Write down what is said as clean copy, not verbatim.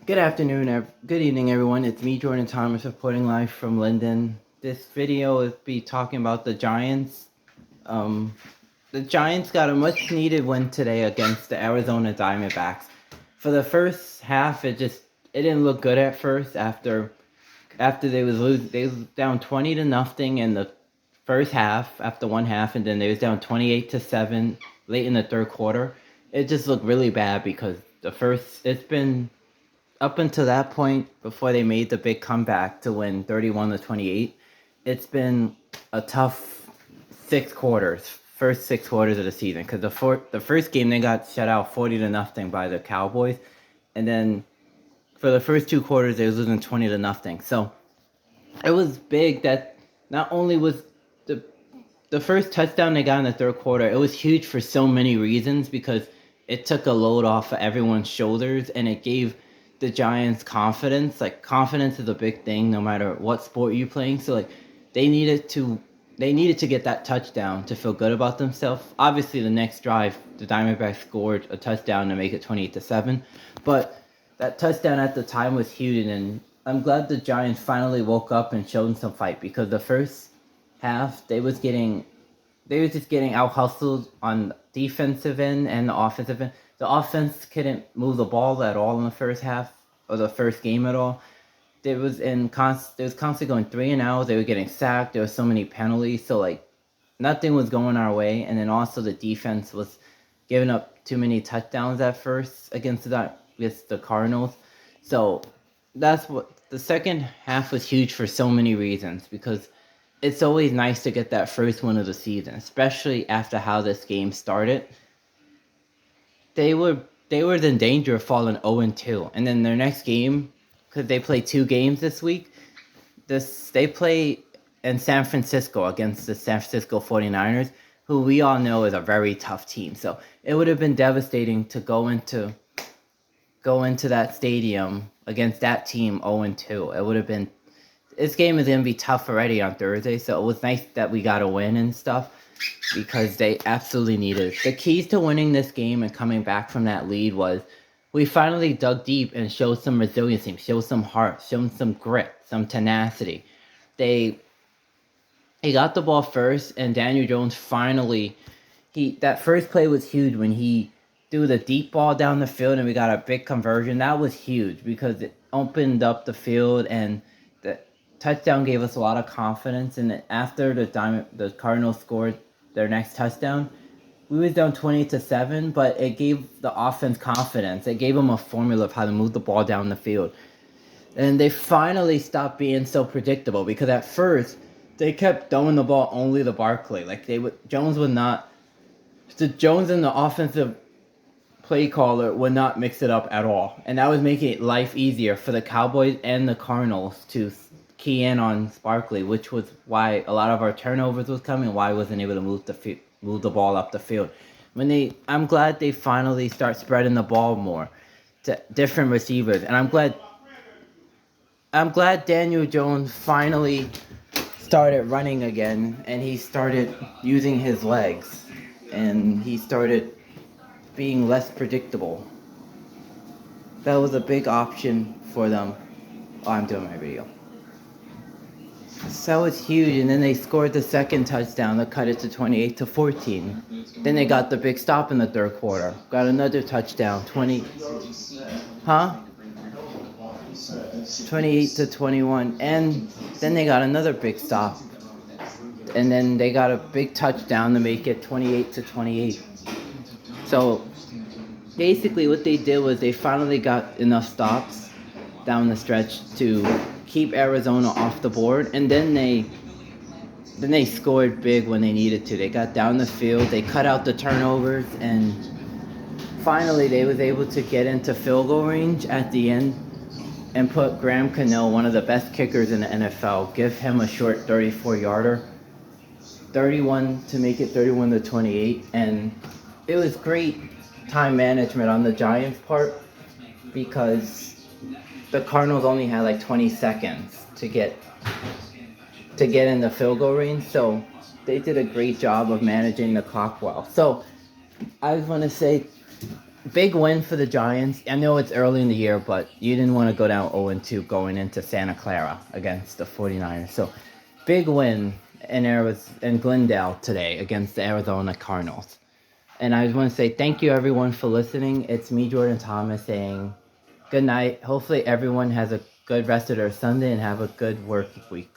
Good afternoon, good evening, everyone. It's me, Jordan Thomas, reporting live from Linden. This video will be talking about the Giants. Um, the Giants got a much-needed win today against the Arizona Diamondbacks. For the first half, it didn't look good at first. After they was down 20-0 in the first half after one half, and then they was down 28-7 late in the third quarter. It just looked really bad because it's been up until that point, before they made the big comeback to win 31-28, it's been a tough first 6 quarters of the season. Because the first game they got shut out 40-0 by the Cowboys, and then for the first 2 quarters they was losing 20-0. So it was big that not only was the first touchdown they got in the third quarter, it was huge for so many reasons because it took a load off of everyone's shoulders and it gave the Giants confidence. Like, confidence is a big thing no matter what sport you're playing. So like they needed to get that touchdown to feel good about themselves. Obviously the next drive the Diamondbacks scored a touchdown to make it 28-7, but that touchdown at the time was huge, and I'm glad the Giants finally woke up and showed some fight because the first half they was just getting out hustled on the defensive end and the offensive end. The offense couldn't move the ball at all in the first half or the first game at all. They was constantly going 3-and-out. They were getting sacked. There were so many penalties. So like nothing was going our way. And then also the defense was giving up too many touchdowns at first against the Cardinals. So that's what the second half was huge for so many reasons, because it's always nice to get that first win of the season, especially after how this game started. They were in danger of falling 0-2, and then their next game, because they play 2 games this week. They play in San Francisco against the San Francisco 49ers, who we all know is a very tough team. So it would have been devastating to go into that stadium against that team 0-2. It would have been This game is going to be tough already on Thursday, so it was nice that we got a win and stuff because they absolutely needed it. The keys to winning this game and coming back from that lead was we finally dug deep and showed some resiliency, showed some heart, showed some grit, some tenacity. He got the ball first, and Daniel Jones finally, that first play was huge when he threw the deep ball down the field and we got a big conversion. That was huge because it opened up the field, and the touchdown gave us a lot of confidence. And after the Cardinals scored their next touchdown, we was down 20-7, but it gave the offense confidence. It gave them a formula of how to move the ball down the field. And they finally stopped being so predictable, because at first they kept throwing the ball only to Barkley. Like Jones and the offensive play caller would not mix it up at all. And that was making life easier for the Cowboys and the Cardinals to key in on Barkley, which was why a lot of our turnovers was coming, why I wasn't able to move the ball up the field. I'm glad they finally start spreading the ball more to different receivers, and I'm glad Daniel Jones finally started running again, and he started using his legs, and he started being less predictable. That was a big option for them. Oh, I'm doing my video. So it's huge, and then they scored the second touchdown to cut it to 28-14. Then they got the big stop in the third quarter. Got another touchdown, 28-21, and then they got another big stop, and then they got a big touchdown to make it 28-28. So basically what they did was they finally got enough stops down the stretch to keep Arizona off the board, and then they scored big when they needed to. They got down the field, they cut out the turnovers, and finally they was able to get into field goal range at the end and put Graham Cano, one of the best kickers in the NFL, give him a short 34-yarder, 31 to make it 31-28, and it was great time management on the Giants' part because the Cardinals only had like 20 seconds to get in the field goal range, so they did a great job of managing the clock well. So I just want to say big win for the Giants. I know it's early in the year, but you didn't want to go down 0-2 going into Santa Clara against the 49ers. So, big win in Glendale today against the Arizona Cardinals. And I just want to say thank you, everyone, for listening. It's me, Jordan Thomas, saying good night. Hopefully, everyone has a good rest of their Sunday and have a good work week.